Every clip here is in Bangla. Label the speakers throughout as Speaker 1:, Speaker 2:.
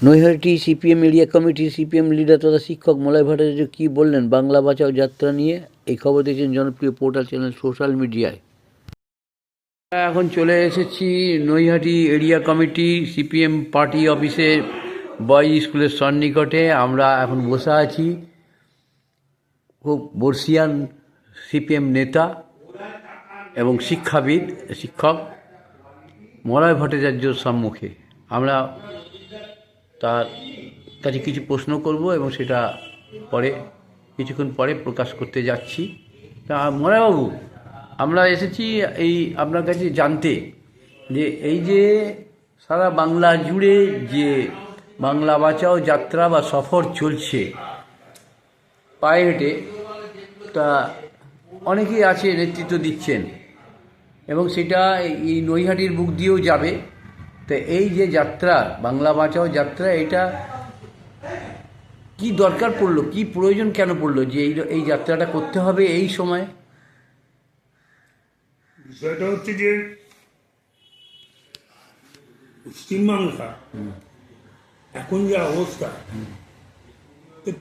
Speaker 1: নৈহাটি সিপিএম এরিয়া কমিটির সিপিএম লিডার তথা শিক্ষক মলয় ভট্টাচার্য কী বললেন বাংলা বাঁচাও যাত্রা নিয়ে? এই খবর দিয়েছেন জনপ্রিয় পোর্টাল চ্যানেল সোশ্যাল মিডিয়ায়। এখন চলে এসেছি Naihati area committee CPM party অফিসে বয়েজ স্কুলের সন্নিকটে। আমরা এখন বসে আছি খুব বর্ষিয়ান সিপিএম নেতা এবং শিক্ষক মলয় ভট্টাচার্যর সম্মুখে। আমরা তার কাছে কিছু প্রশ্ন করব এবং সেটা কিছুক্ষণ পরে প্রকাশ করতে যাচ্ছি। তা মলয়বাবু, আমরা এসেছি এই আপনার কাছে জানতে যে এই যে সারা বাংলা জুড়ে যে বাংলা বাঁচাও যাত্রা বা সফর চলছে পায়ে হেঁটে, তা অনেকেই আছে নেতৃত্ব দিচ্ছেন এবং সেটা এই নৈহাটির বুক দিয়েও যাবে। তো এই যে যাত্রা বাংলা বাঁচাও যাত্রা, এটা কি দরকার পড়লো, কি প্রয়োজন কেন পড়লো যে এই যাত্রাটা করতে হবে এই সময়?
Speaker 2: বিষয়টা হচ্ছে যে পশ্চিমবাংলা এখন যে অবস্থা,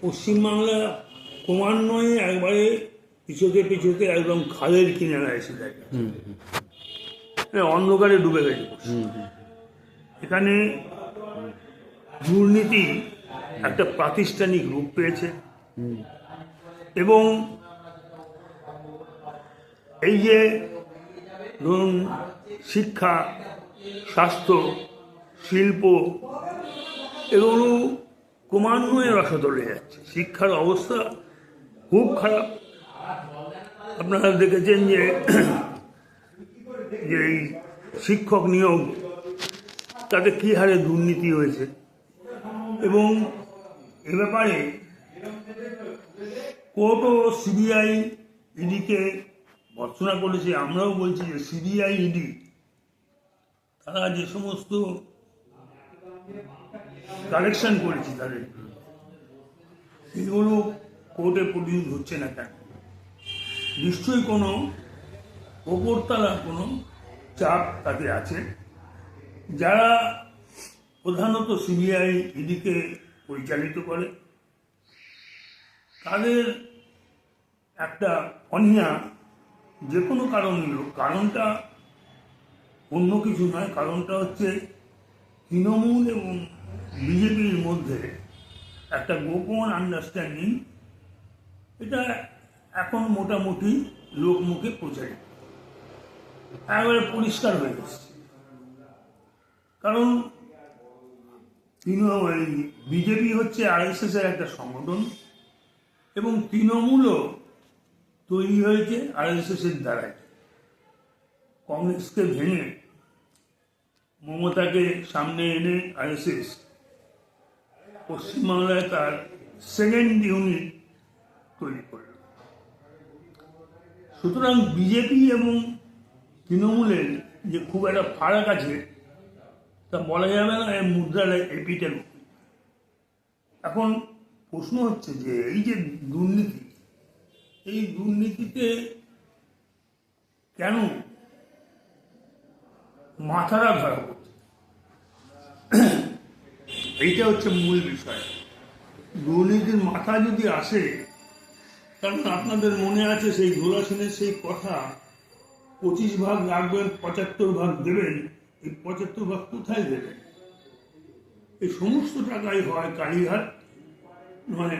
Speaker 2: পশ্চিমবাংলা ক্রমান্বয়ে একবারে পিছোতে একদম খালের কিনারা এসে থাকে, অন্ধকারে ডুবে গেছে। এখানে দুর্নীতি একটা প্রাতিষ্ঠানিক রূপ পেয়েছে এবং এই যে ধরুন শিক্ষা, স্বাস্থ্য, শিল্প এগুলো ক্রমান্বয়ে রসাতলে যাচ্ছে। শিক্ষার অবস্থা খুব খারাপ। আপনারা দেখেছেন যে এই শিক্ষক নিয়োগ, তাতে কী হারে দুর্নীতি হয়েছে এবং এ ব্যাপারে কোর্টও সিবিআই ইডিকে ভর্ৎসনা করেছে। আমরাও বলছি যে সিবিআই ইডি তারা যে সমস্ত কালেকশন করেছে তাদের, এগুলো কোর্টে প্রডিউস হচ্ছে না কেন? নিশ্চয়ই কোনো ওপরতলার কোনো চাপ তাতে আছে। যারা প্রধানত সিবিআই ইডিকে পরিচালিত করে তাদের একটা অনীহা যে কোনো কারণই হোক, কারণটা অন্য কিছু নয়, কারণটা হচ্ছে তৃণমূল এবং বিজেপির মধ্যে একটা গোপন আন্ডারস্ট্যান্ডিং। এটা এখন মোটামুটি লোকমুখে প্রচারিত, একেবারে পরিষ্কার হয়ে গেছে। কারণ বিজেপি হচ্ছে আরএসএস এর একটা সংগঠন এবং তৃণমূলও তৈরি হয়েছে আরএসএস এর দ্বারাই। কংগ্রেসকে ভেঙে মমতাকে সামনে এনে আরএসএস পশ্চিমবাংলায় তার সেকেন্ড ইউনিট তৈরি করল। সুতরাং বিজেপি এবং তৃণমূলের যে খুব একটা ফারাক আছে তা বলা যাবে না, মুদ্রার এপিটের। এখন প্রশ্ন হচ্ছে যে এই যে দুর্নীতি, এই দুর্নীতিতে কেন মাথারা ধরা পড়ছে, এইটা হচ্ছে মূল বিষয়। দুর্নীতির মাথা যদি আসে, কারণ আপনাদের মনে আছে সেই ঘোলা সেনের সেই কথা, 25 ভাগ রাখবেন, 75 ভাগ দেবেন। এই 75 ভাগ কোথায় দেবেন? এই সমস্ত টাকাই হয় কালীঘাট নয়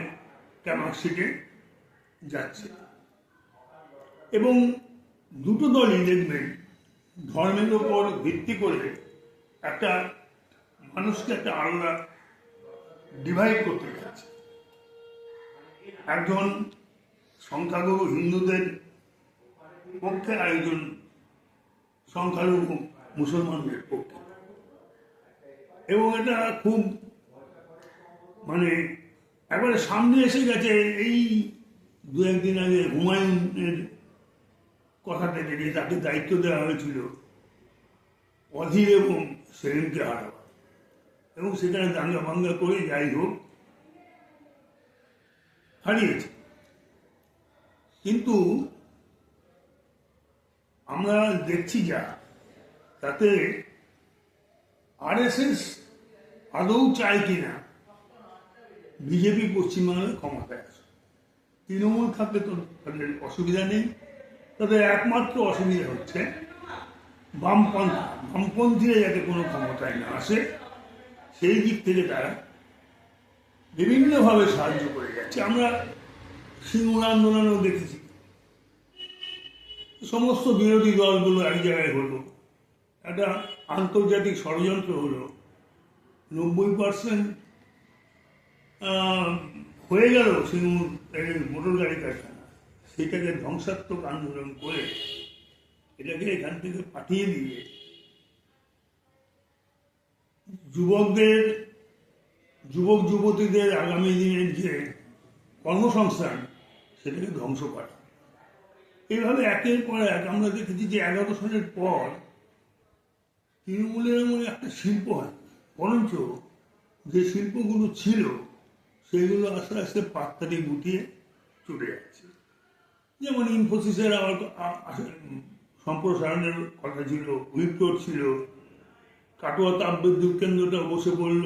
Speaker 2: ক্যামাক্সিতে যাচ্ছে। এবং দুটো দলই দেখবেন ধর্মের ওপর ভিত্তি করে একটা মানুষকে একটা আলাদা ডিভাইড করতে যাচ্ছে। একজন সংখ্যালঘু হিন্দুদের পক্ষে, আরেকজন সংখ্যালঘু মুসলমানদের পক্ষে। এবং এটা খুব একবারে সামনে এসে গেছে। এই দু একদিন আগে হুমায়ুনের কথা থেকে যে তাকে দায়িত্ব দেওয়া হয়েছিল অধীর এবং সেলিমকে হারাবার, এবং সেখানে দাঙ্গা ভাঙ্গা করে যাই হোক হারিয়েছে। কিন্তু আমরা দেখছি যা, তাতে আরএসএস আদৌ চায় কিনা বিজেপি পশ্চিমবাংলায় ক্ষমতায় আসে। তৃণমূল থাকলে তো তাদের অসুবিধা নেই, তাদের একমাত্র অসুবিধা হচ্ছে বামপন্থীরা যাতে কোনো ক্ষমতায় না আসে, সেই দিক থেকে তারা বিভিন্নভাবে সাহায্য করে যাচ্ছে। আমরা সিঙ্গুর আন্দোলনেও দেখেছি, সমস্ত বিরোধী দলগুলো এক জায়গায় হলো, একটা আন্তর্জাতিক ষড়যন্ত্র হলো, 90% হয়ে গেল সিঙ্গুর মোটর গাড়ি কারখানা, সেটাকে ধ্বংসাত্মক আন্দোলন করে এটাকে এখান থেকে পাঠিয়ে দিয়ে যুবক যুবতীদের আগামী দিনের যে কর্মসংস্থান সেটাকে ধ্বংস করা। এইভাবে একের পর এক আমরা দেখেছি যে 11 সালের পর তৃণমূলের এমন একটা শিল্প হয়, বরঞ্চ যে শিল্পগুলো ছিল সেগুলো আস্তে আস্তে পাত্তাটি গুটিয়ে চলে যাচ্ছে। যেমন ইনফোসিসের আবার সম্প্রসারণের কথা ছিল, উইপ্রোর ছিল, কাটোয়া তাপবিদ্যুৎ কেন্দ্রটা বসে পড়ল,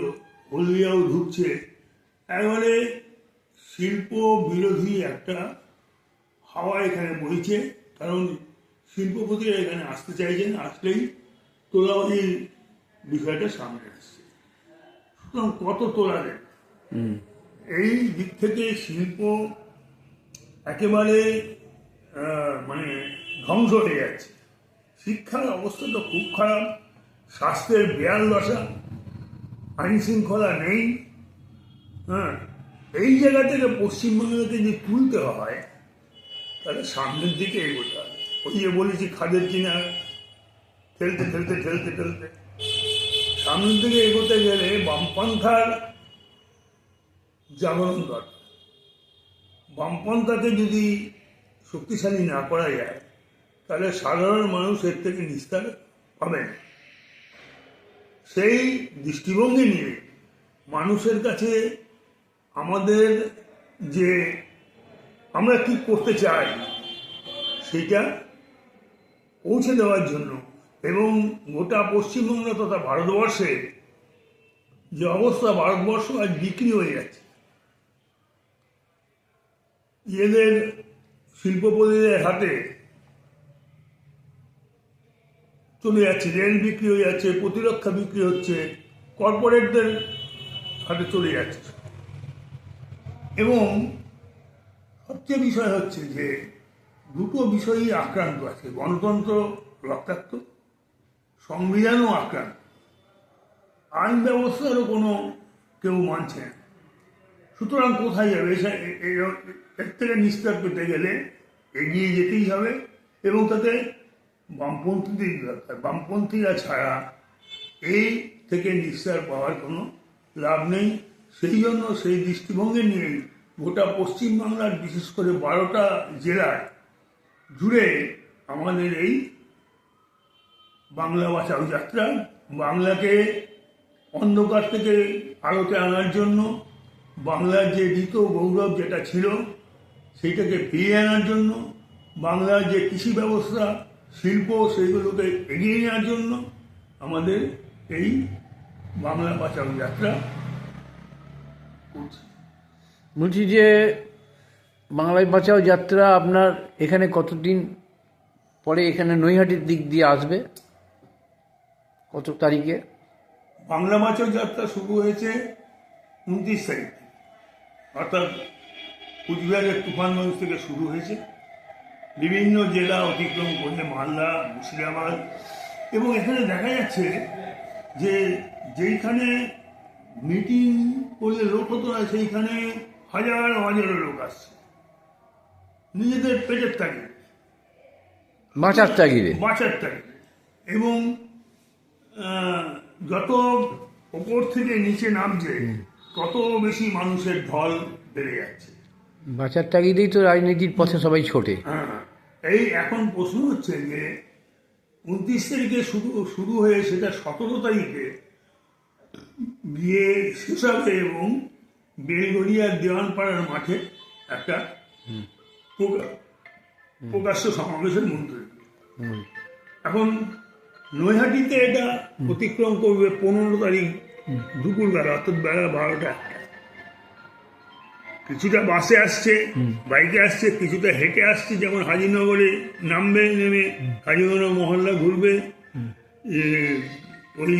Speaker 2: হলদিয়াও ধুকছে। একেবারে শিল্প বিরোধী একটা হাওয়া এখানে বইছে, কারণ শিল্পপতিরা এখানে আসতে চাইছেন, আসলেই তোলাবাজির বিষয়টা সামনে আসছে। সুতরাং কত তোলা দেয়, এই দিক থেকে শিল্প একেবারে মানে ধ্বংস হয়ে যাচ্ছে। শিক্ষার অবস্থা তো খুব খারাপ, স্বাস্থ্যের বেয়াল দশা, আইন শৃঙ্খলা নেই। এই জায়গা থেকে পশ্চিমবঙ্গকে যদি তুলতে হয় তাহলে সামনের দিকে এগোতে হবে। ওই যে বলেছি খাদের কিনার ঠেলতে ঠেলতে ঠেলতে ঠেলতে সামনের দিকে এগোতে গেলে বামপন্থার জাগরণ দরকার। বামপন্থাকে যদি শক্তিশালী না করা যায় তাহলে সাধারণ মানুষ এর থেকে নিস্তার পাবে না। সেই দৃষ্টিভঙ্গি নিয়ে মানুষের কাছে আমাদের যে আমরা কি করতে চাই সেটা পৌঁছে দেওয়ার জন্য, এবং গোটা পশ্চিমবঙ্গ তথা ভারতবর্ষে যে অবস্থা, ভারতবর্ষ আজ বিক্রি হয়ে যাচ্ছে, এদের শিল্পপতিদের হাতে চলে যাচ্ছে, রেল বিক্রি হয়ে যাচ্ছে, প্রতিরক্ষা বিক্রি হচ্ছে, কর্পোরেটদের হাতে চলে যাচ্ছে। এবং সবচেয়ে বিষয় হচ্ছে যে দুটো বিষয়ই আক্রান্ত আছে, গণতন্ত্র রক্তাক্ত, সংবিধানও আক্রান্ত, আইন ব্যবস্থারও কোনো কেউ মানছে না। সুতরাং কোথায় যাবে? এর থেকে নিস্তার পেতে গেলে এগিয়ে যেতেই হবে, এবং তাতে বামপন্থীদের দরকার। বামপন্থীরা ছাড়া এই থেকে নিস্তার পাওয়ার কোনো লাভ নেই। সেই জন্য সেই দৃষ্টিভঙ্গি নিয়েই গোটা পশ্চিমবাংলার বিশেষ করে 12টা জেলায় জুড়ে আমাদের এই বাংলা বাঁচাও যাত্রা, বাংলাকে অন্ধকার থেকে আলোতে আনার জন্য, বাংলার যে ঋত গৌরব যেটা ছিল সেইটাকে ফিরিয়ে আনার জন্য, বাংলার যে কৃষি ব্যবস্থা, শিল্প, সেইগুলোকে এগিয়ে নেওয়ার জন্য আমাদের এই বাংলা বাঁচাও যাত্রা করছি।
Speaker 1: বলছি যে বাংলায় বাঁচাও যাত্রা আপনার এখানে কতদিন পরে এখানে নৈহাটির দিক দিয়ে আসবে, কত তারিখে?
Speaker 2: বাংলা বাঁচাও যাত্রা শুরু হয়েছে 29 তারিখ, অর্থাৎ কুচবিহারের তুফানগঞ্জ থেকে শুরু হয়েছে, বিভিন্ন জেলা অতিক্রম করে মালদা, মুর্শিদাবাদ, এবং এখানে দেখা যাচ্ছে যে যেইখানে মিটিং করলে লোক হতো না সেইখানে হাজার হাজার লোক আসছে নিজেদের পেটের তাগিদে,
Speaker 1: বাঁচার তাগিদে।
Speaker 2: এবং যত ওপর থেকে নিচে নামছে তত বেশি মানুষের ঢল বেড়ে যাচ্ছে।
Speaker 1: বাঁচার তাগিদেই তো রাজনীতির পথে সবাই ছোটে।
Speaker 2: এই এখন প্রশ্ন হচ্ছে যে 29 তারিখে শুরু হয়ে সেটা 17 তারিখে গিয়ে শেষ হবে, এবং বেলগড়িয়ার দেওয়ানপাড়ার মাঠে একটা প্রকাশ্য সমাবেশের মন্ত্রী। এখন নৈহাটিতে এটা অতিক্রম করবে 15 তারিখ দুপুরবেলা অর্থাৎ বেলা 12টা 1টা। কিছুটা বাসে আসছে, বাইকে আসছে, কিছুটা হেঁটে আসছে, যেমন হাজিনগরে নামবে, নেমে হাজিনগর মহল্লা ঘুরবে, ওই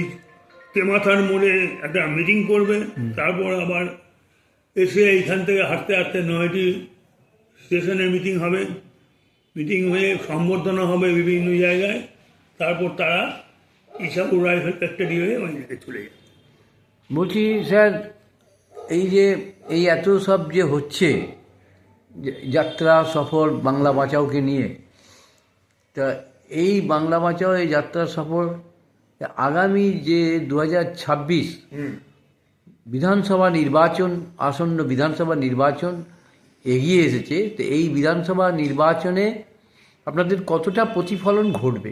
Speaker 2: তেমাথার মোড়ে একটা মিটিং করবে, তারপর আবার এসে এইখান থেকে হাঁটতে হাঁটতে নয়টি স্টেশনে মিটিং হবে, মিটিং হয়ে সম্বর্ধনা হবে বিভিন্ন জায়গায়, তারপর তারা ইসাপুর রাইফেল ফ্যাক্টরি হয়ে ওই দিকে চলে যাবে।
Speaker 1: বলছি স্যার, এই এত সব যে হচ্ছে যাত্রা সফর বাংলা বাঁচাওকে নিয়ে, তা এই বাংলা বাঁচাও এই যাত্রা সফর আগামী যে 2026 বিধানসভা নির্বাচন, আসন্ন বিধানসভা নির্বাচন এগিয়ে এসেছে, তো এই বিধানসভা নির্বাচনে আপনাদের কতটা প্রতিফলন ঘটবে,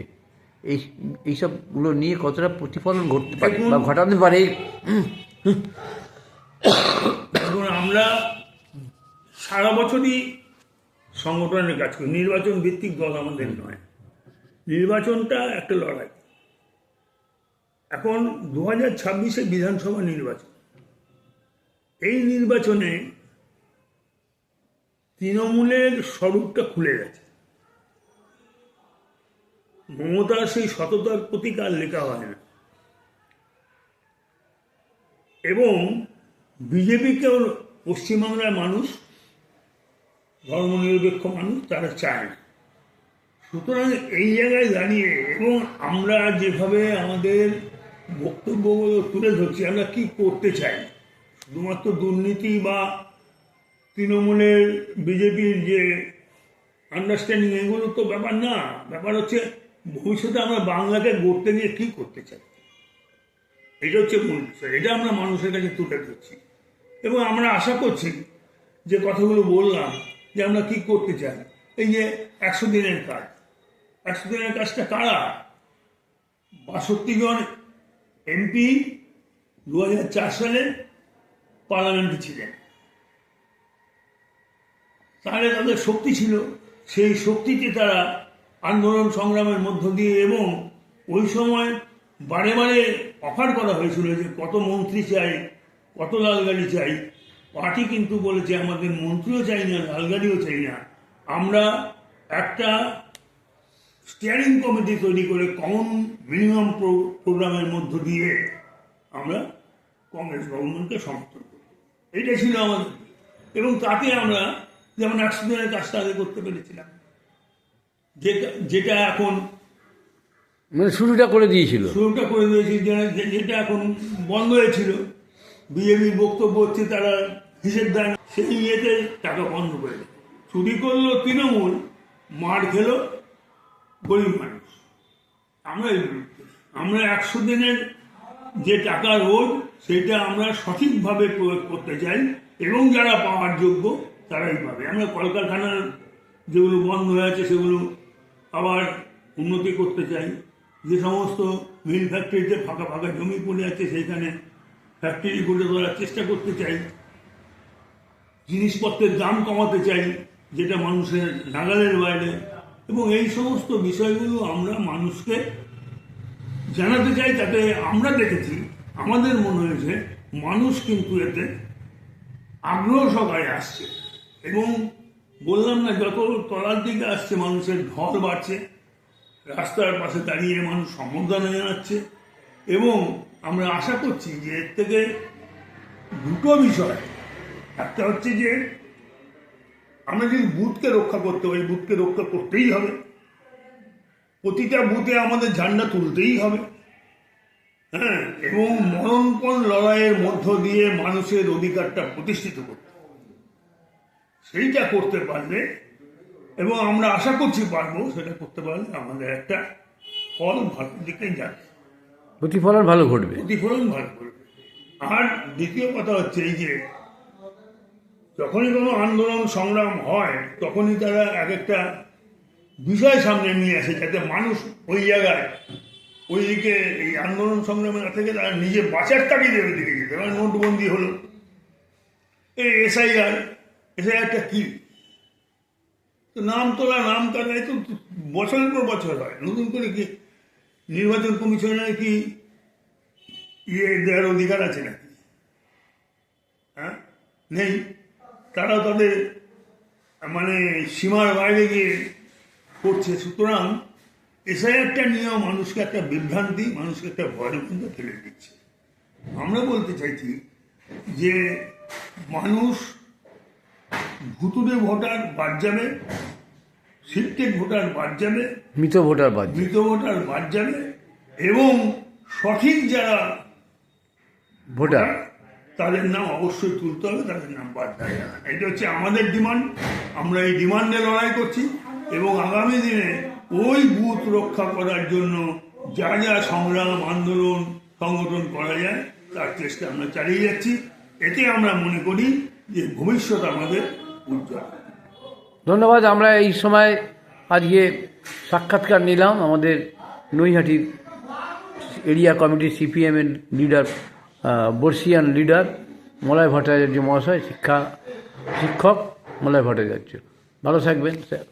Speaker 1: এইসবগুলো নিয়ে কতটা প্রতিফলন ঘটতে পারে বা ঘটাতে পারে?
Speaker 2: এখন আমরা সারা বছরই সংগঠনের কাজ করি, নির্বাচন ভিত্তিক দল আমাদের নয়, নির্বাচনটা একটা লড়াই। এখন 2026-এ বিধানসভা নির্বাচন, এই নির্বাচনে তৃণমূলের স্বরূপটা খুলে গেছে। মমতার সেই সততার প্রতীক আর লেখা হয় না, এবং বিজেপিকেও পশ্চিমবাংলার মানুষ, ধর্মনিরপেক্ষ মানুষ, তারা চায় না। সুতরাং এই জায়গায় দাঁড়িয়ে এবং আমরা যেভাবে আমাদের বক্তব্যগুলো তুলে ধরছি, আমরা কি করতে চাই, শুধুমাত্র দুর্নীতি বা তৃণমূলের বিজেপির যে আন্ডারস্ট্যান্ডিং, এগুলো তো ব্যাপার না। ব্যাপার হচ্ছে ভবিষ্যতে আমরা বাংলাকে গড়তে গিয়ে কী করতে চাই, এটা হচ্ছে মূল বিষয়। এটা আমরা মানুষের কাছে তুলে ধরছি এবং আমরা আশা করছি যে কথাগুলো বললাম যে আমরা কি করতে চাই। এই যে 100 দিনের কাজ, 100 দিনের কাজটা কারা? 62 জন এমপি 2004 সালে পার্লামেন্টে ছিলেন, তাহলে তাদের শক্তি ছিল, সেই শক্তিতে তারা আন্দোলন সংগ্রামের মধ্য দিয়ে, এবং ওই সময় বারে বারে অফার করা হয়েছিল যে কত মন্ত্রী চাই, কত লাল গাড়ি চাই। পার্টি কিন্তু বলেছে আমাদের মন্ত্রীও চাই না, লাল গাড়িও চাই না, আমরা একটা স্টিয়ারিং কমিটি তৈরি করে কমন মিনিমাম প্রোগ্রামের মধ্য দিয়ে আমরা কংগ্রেস গভর্নমেন্টকে সমর্থন করি। এইটা ছিল আমাদের, এবং তাতে আমরা যেমন 100 দিনের কাজটা আগে করতে পেরেছিলাম, যেটা এখন
Speaker 1: মানে শুরুটা করে দিয়েছি,
Speaker 2: যেটা এখন বন্ধ হয়েছিল। বিজেপির বক্তব্য হচ্ছে তারা হিসেব দেয় না, সেই ইয়েতে টাকা বন্ধ করে দেয়। চুরি করলো তৃণমূল, মার খেলো গরিব মানুষ। আমরা 100 দিনের যে টাকা রোজ, সেটা আমরা সঠিকভাবে প্রয়োগ করতে চাই, এবং যারা পাওয়ার যোগ্য তারাই পাবে। আমরা কলকারখানার যেগুলো বন্ধ হয়ে আছে সেগুলো আবার উন্নতি করতে চাই। যে সমস্ত মিল ফ্যাক্টরিতে ফাঁকা ফাঁকা জমি পড়ে আছে, সেইখানে ফ্যাক্টরি গড়ে তোলার চেষ্টা করতে চাই। জিনিসপত্রের দাম কমাতে চাই, যেটা মানুষের নাগালের বাইরে, এবং এই সমস্ত বিষয়গুলো আমরা মানুষকে জানাতে চাই। তাতে আমরা দেখেছি, আমাদের মনে হয়েছে মানুষ কিন্তু এতে আগ্রহ সহকারে আসছে, এবং বললাম না, যত তলার দিকে আসছে মানুষের ঢল বাড়ছে, রাস্তার পাশে দাঁড়িয়ে মানুষ সম্বর্ধনা জানাচ্ছে, এবং আমরা আশা করছি যে এর থেকে দুটো বিষয়। একটা হচ্ছে যে আমরা যদি বুথকে রক্ষা করতে পারি, বুথকে রক্ষা করতেই হবে, প্রতিটা বুথে আমাদের ঝান্ডা তুলতেই হবে, হ্যাঁ, এবং মরণপণ লড়াইয়ের মধ্য দিয়ে মানুষের অধিকারটা প্রতিষ্ঠিত করতে, সেইটা করতে পারলে, এবং আমরা আশা করছি পারবো, সেটা করতে পারলে আমাদের একটা ফল ভালো দিকে যাবে,
Speaker 1: প্রতিফলন ভালো ঘটবে,
Speaker 2: প্রতিফলন ভালো করবে। আর দ্বিতীয় কথা হচ্ছে এই যে যখনই কোনো আন্দোলন সংগ্রাম হয়, তখনই তারা এক একটা বিষয় সামনে নিয়ে আসে, যাতে মানুষ ওই জায়গায় ওইদিকে এই আন্দোলন সংগ্রামের থেকে তারা নিজে বাঁচার তাগিদে ওই দিকে যেতে পারে। নোটবন্দি হলো, এই এসআইআরটা কি, তো নাম তোলা, নাম কাটাই তো বছরের পর বছর হয়। নতুন করে কি নির্বাচন কমিশনের কি দেওয়ার অধিকার আছে নাকি? হ্যাঁ, নেই। তারা তাদের মানে সীমার বাইরে গিয়ে করছে। সুতরাং এসআইআরটা নিয়েও মানুষকে একটা বিভ্রান্তি, মানুষকে একটা ভয়ের মধ্যে ফেলে দিচ্ছে। আমরা বলতে চাইছি যে মানুষ ভুতুড়ে ভোটার বাদ যাবে, শিফটেড ভোটার বাদ যাবে,
Speaker 1: মৃত ভোটার বাদ যাবে।
Speaker 2: মৃত ভোটার বাদ যাবে, এবং সঠিক যারা
Speaker 1: ভোটার
Speaker 2: তাদের নাম অবশ্যই তুলতে হবে, তাদের নাম বাদ দেওয়া যাবে না। এটা হচ্ছে আমাদের ডিমান্ড। আমরা এই ডিমান্ডে লড়াই করছি এবং আগামী দিনে ওই বুথ রক্ষা করার জন্য যা যা সংগ্রাম, আন্দোলন, সংগঠন করা যায় তার চেষ্টা আমরা চালিয়ে যাচ্ছি। এতে আমরা মনে করি যে ভবিষ্যৎ আমাদের উজ্জ্বল।
Speaker 1: ধন্যবাদ। আমরা এই সময় আজকে সাক্ষাৎকার নিলাম আমাদের নৈহাটির এরিয়া কমিটি সিপিএমের লিডার, বর্ষিয়ান লিডার মলয় ভট্টাচার্য মহাশয়, শিক্ষক মলয় ভট্টাচার্য। ভালো থাকবেন স্যার।